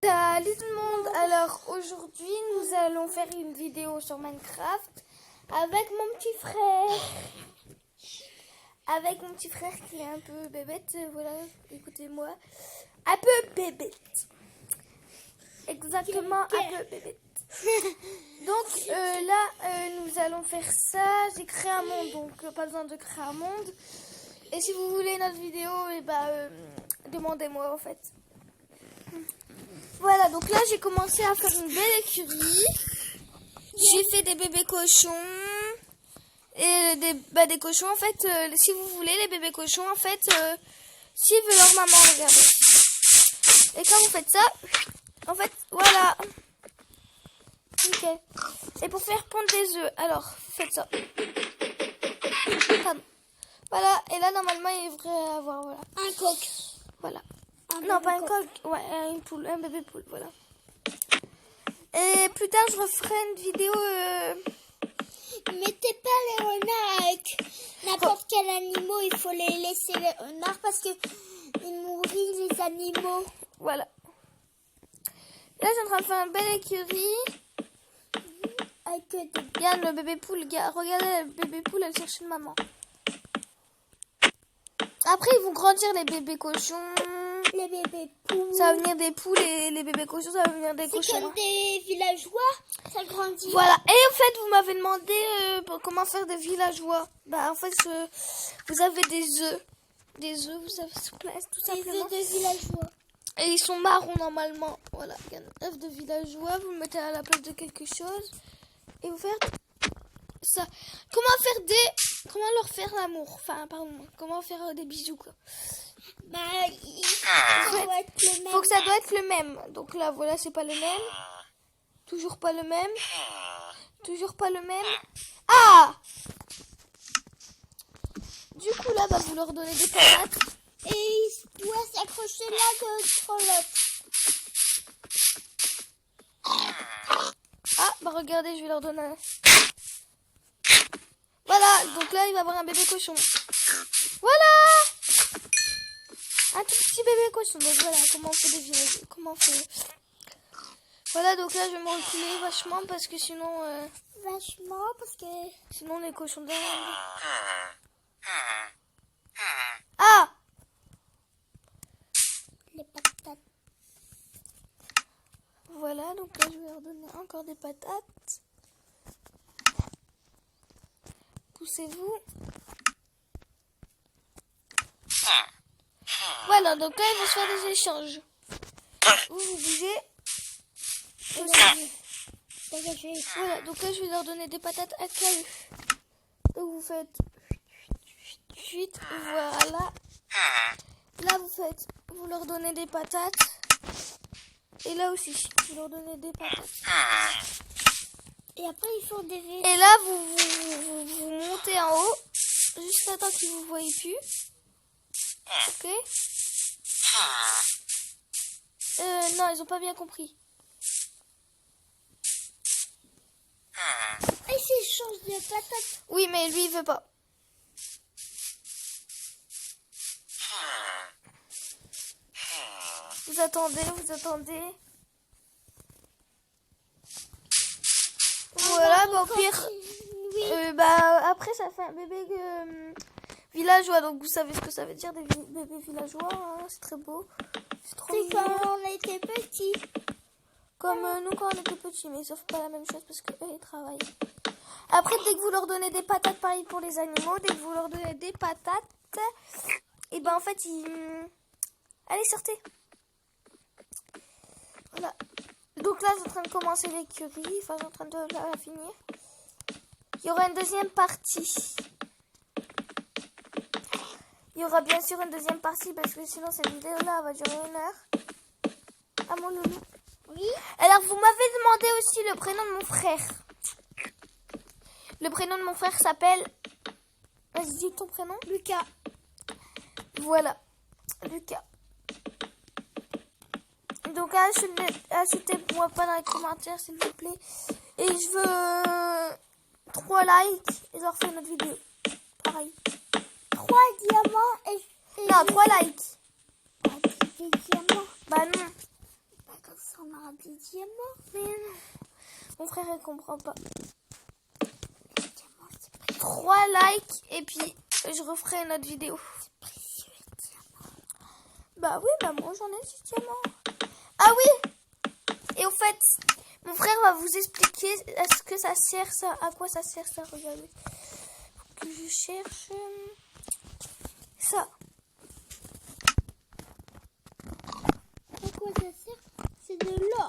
Salut tout le monde, alors aujourd'hui nous allons faire une vidéo sur Minecraft avec mon petit frère. Avec mon petit frère qui est un peu bébête, voilà, écoutez-moi. Un peu bébête. Exactement, un peu bébête. Donc là, nous allons faire ça. J'ai créé un monde, donc pas besoin de créer un monde. Et si vous voulez notre vidéo, demandez-moi en fait. Voilà, donc là j'ai commencé à faire une belle écurie. J'ai fait des bébés cochons. Et des cochons, en fait, si vous voulez, les bébés cochons, en fait, s'ils veulent leur maman, regardez. Et quand vous faites ça, en fait, voilà. Nickel. Et pour faire pondre des œufs, alors, vous faites ça. Pardon. Voilà, et là, normalement, il devrait avoir, voilà. Un coq. Voilà. Non, pas un coq, ouais, une poule, un bébé poule, voilà. Et plus tard, je referai une vidéo... Mettez pas les renards avec n'importe quel animal, il faut les laisser les renards parce que ils nourrissent les animaux. Voilà. Là, j'ai en train de faire une belle écurie. Avec des... Regarde le bébé poule, regardez le bébé poule, elle cherche une maman. Après, ils vont grandir les bébés cochons. Les bébés poules. Ça va venir des poules et les bébés cochons, ça va venir des cochons. C'est comme des villageois, ça grandit. Voilà. Et en fait, vous m'avez demandé comment faire des villageois. Bah, en fait, vous avez des œufs. Des œufs, vous avez tout simplement. Des œufs de villageois. Et ils sont marrons normalement. Voilà, un œuf de villageois, vous le mettez à la place de quelque chose. Et vous faites ça. Comment leur faire l'amour? Enfin, pardon. Comment faire des bisous, quoi. Bah, ça doit être le même. Faut que ça doit être le même. Donc là, voilà, c'est pas le même. Toujours pas le même. Toujours pas le même. Ah! Du coup, là, vous leur donnez des patates. Et il doit s'accrocher là contre l'autre. Ah, regardez, je vais leur donner un... Voilà, donc là, il va avoir un bébé cochon. Voilà! Un tout petit bébé cochon. Donc voilà, comment on fait des villages. Comment on fait... Voilà, donc là, je vais me reculer vachement parce que sinon... Vachement, parce que... Sinon, les cochons derrière... Ah! Les patates. Voilà, donc là, je vais leur donner encore des patates. Poussez-vous. Voilà, donc là, il va se faire des échanges. Vous bougez. Dégagez. Voilà, donc là, je vais leur donner des patates à caillou. Donc, vous faites... Voilà. Là, vous leur donnez des patates. Et là aussi, vous leur donnez des patates. Et après, ils font des vélos. Et là, vous montez en haut. Juste à temps qu'ils vous voient plus. Ok. Non, ils ont pas bien compris. Et s'ils changent de patate? Oui, mais lui, il veut pas. Vous attendez. Voilà, au pire. Oui. Après, ça fait un bébé villageois. Donc, vous savez ce que ça veut dire, des bébés villageois. Hein, c'est très beau. C'est trop C'est mignon. quand on était petits. Comme nous quand on était petits, mais sauf pas la même chose parce qu'eux, ils travaillent. Après, dès que vous leur donnez des patates, pareil pour les animaux, dès que vous leur donnez des patates, et en fait, allez, sortez. Voilà. Donc là, je suis en train de commencer l'écurie, enfin, je suis en train de la finir. Il y aura une deuxième partie. Il y aura bien sûr une deuxième partie parce que sinon, cette vidéo-là va durer 1 heure. Ah, mon loulou. Oui. Alors, vous m'avez demandé aussi le prénom de mon frère. Le prénom de mon frère s'appelle... Vas-y, dis ton prénom. Lucas. Voilà. Lucas. Donc, ajoutez-moi pas dans les commentaires, s'il vous plaît. Et je veux 3 likes et je leur fais une autre vidéo. Pareil. 3 diamants et Non, 3 likes. Des diamants. Bah non. Pas comme ça. on aura des diamants. Mais non. Mon frère, il comprend pas. Les diamants, c'est précieux. 3 likes et puis je referai une autre vidéo. C'est précieux, les diamants. Bah oui, bah moi j'en ai 6 diamants. Ah oui. Et au fait, mon frère va vous expliquer à ce que ça sert ça, à quoi ça sert ça, regardez. Faut que je cherche ça. À quoi ça sert? C'est de l'or.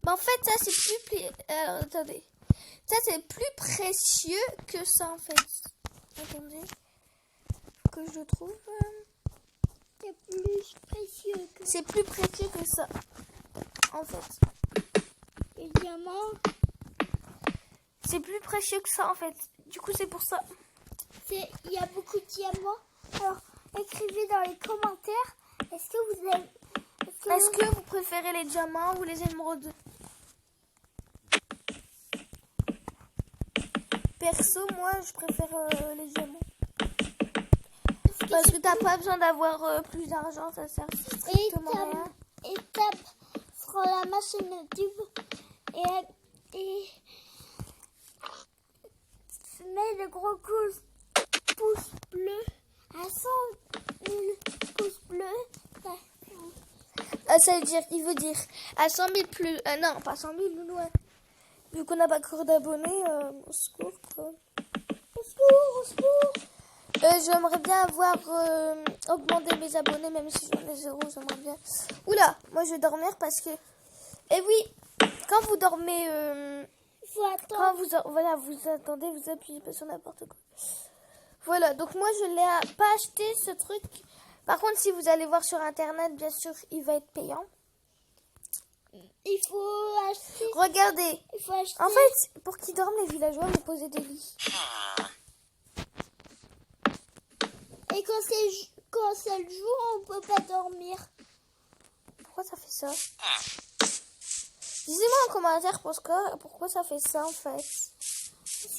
Bah en fait, ça c'est plus... Alors, attendez. Ça c'est plus précieux que ça en fait. Attendez. Faut que je le trouve. C'est plus précieux que C'est plus précieux que ça. En fait. les diamants. C'est plus précieux que ça en fait. Du coup c'est pour ça. Il y a beaucoup de diamants. Alors, écrivez dans les commentaires. Est-ce que vous avez... Est-ce que vous préférez les diamants ou les émeraudes? Perso, moi je préfère les diamants. Parce que t'as pas besoin d'avoir plus d'argent, ça sert strictement à rien. Et tape sur la machine YouTube et mets le gros pouce bleu à 100 000 pouces bleus. Ça veut dire, il veut dire à 100 000 plus... non, pas 100 000, loin. Vu qu'on n'a pas encore d'abonnés, au secours, quoi. Au secours, au secours. J'aimerais bien avoir augmenté mes abonnés, même si j'en ai 0, j'aimerais bien. Oula, moi je vais dormir parce que... Et oui, quand vous dormez... Faut attendre. Quand vous attendez, vous appuyez pas sur n'importe quoi. Voilà, donc moi je l'ai pas acheté ce truc. Par contre, si vous allez voir sur internet, bien sûr, il va être payant. Il faut acheter. Regardez. Il faut acheter. En fait, pour qu'ils dorment, les villageois vont poser des lits. Et quand c'est le jour, on peut pas dormir. Pourquoi ça fait ça? Disez-moi en commentaire pourquoi ça fait ça en fait. Parce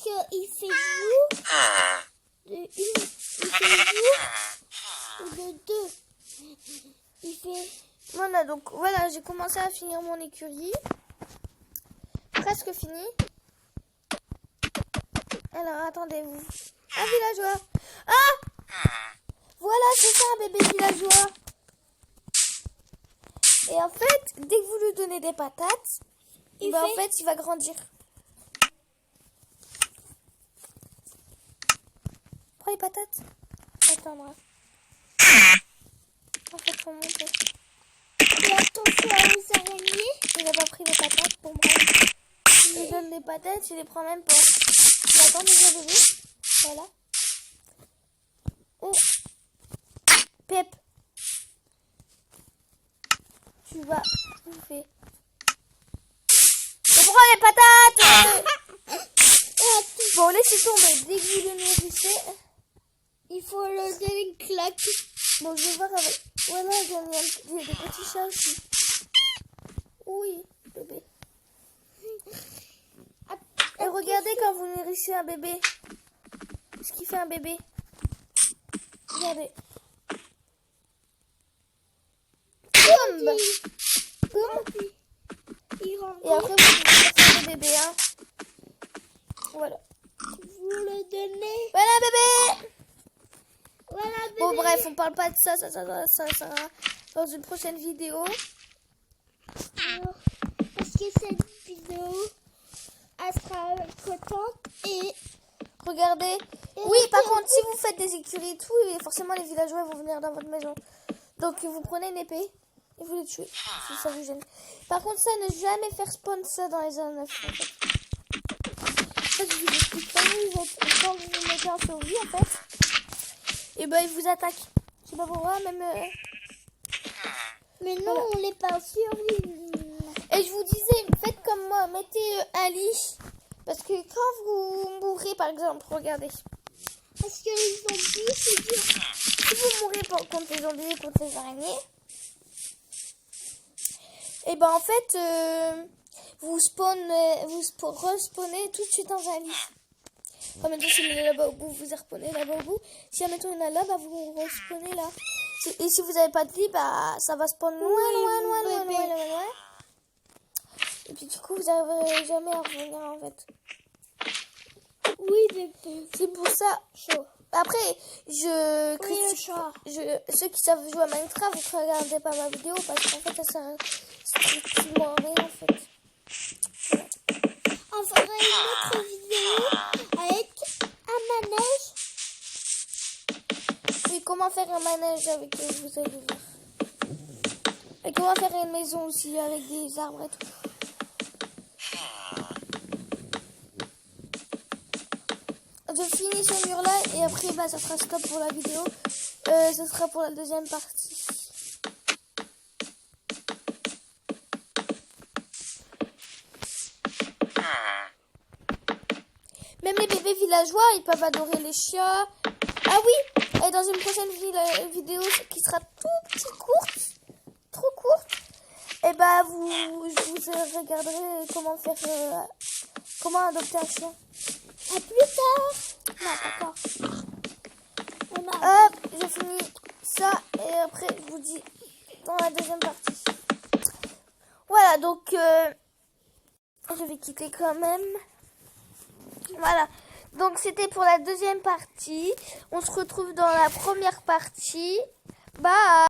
qu'il fait jour. Il fait jour. De 2. Il fait. Voilà, donc voilà, j'ai commencé à finir mon écurie. Presque fini. Alors, attendez-vous. Un villageois. Ah! Voilà, c'est ça, un bébé villageois. Et en fait, dès que vous lui donnez des patates, en fait, il va grandir. Prends les patates. Attends, en fait, faut monter. Et attention aux araignées. Il n'a pas pris les patates pour moi. Il lui donne des patates, il les prend même pas. Attends, déjà bébé. Voilà. Oh. Pep. Tu vas bouffer. Je prends les patates. Bon, laissez tomber. Dès que vous le nourrissez, il faut le donner une claque. Bon, je vais voir avec... Voilà, il y a des petits chats aussi. Oui, bébé. Et regardez quand vous nourrissez un bébé. Ce qui fait un bébé. Regardez. Boum. Boum. Et après, vous nourrissez le bébé. Hein. Voilà. Vous le donnez. Voilà, bébé. Voilà, bébé. Bon, bref, on parle pas de ça. Ça dans une prochaine vidéo. Alors, parce que cette vidéo, elle sera contente et... Regardez. Oui, par contre, si vous faites des écuries et tout, forcément les villageois vont venir dans votre maison. Donc vous prenez une épée et vous les tuez, si ça vous gêne. Par contre, ça, ne jamais faire spawn ça dans les zones 9. En fait. Ça, je vous explique. Quand vous vous mettez en survie, en fait, et ben ils vous attaquent. Je sais pas pourquoi, même... Mais non, on n'est pas survie. Et je vous disais, faites comme moi, mettez un lit. Parce que quand vous mourrez, par exemple, regardez. Parce que les zombies, c'est dur. Si vous mourrez contre les zombies, contre les araignées, et ben en fait, vous respawnez tout de suite dans un lit. Comme maintenant, si il est là-bas au bout, vous respawnez là-bas au bout. Si admettons il y en a là, bah, vous respawnez là. Et si vous n'avez pas de lit, bah, ça va spawn loin. du coup, vous n'arriverez jamais à revenir en fait. Oui, bébé. C'est pour ça. Chaud. Après, Oui, le chat. ceux qui savent jouer à Minecraft, vous ne regardez pas ma vidéo parce qu'en fait, ça sert strictement à rien en fait. On fera une autre vidéo avec un manège. Oui, comment faire un manège avec vous allez voir. Et comment faire une maison aussi avec des arbres et tout. Je finis ce mur là et après bah, ça sera stop pour la vidéo. Ça sera pour la deuxième partie. Même les bébés villageois, ils peuvent adorer les chats. Ah oui, et dans une prochaine vidéo qui sera trop courte, et bah vous regarderez comment adopter un chien. À plus tard. Non, d'accord. On a... Hop, je finis ça et après je vous dis dans la deuxième partie. Voilà, donc je vais quitter quand même. Voilà, donc c'était pour la deuxième partie. On se retrouve dans la première partie. Bye.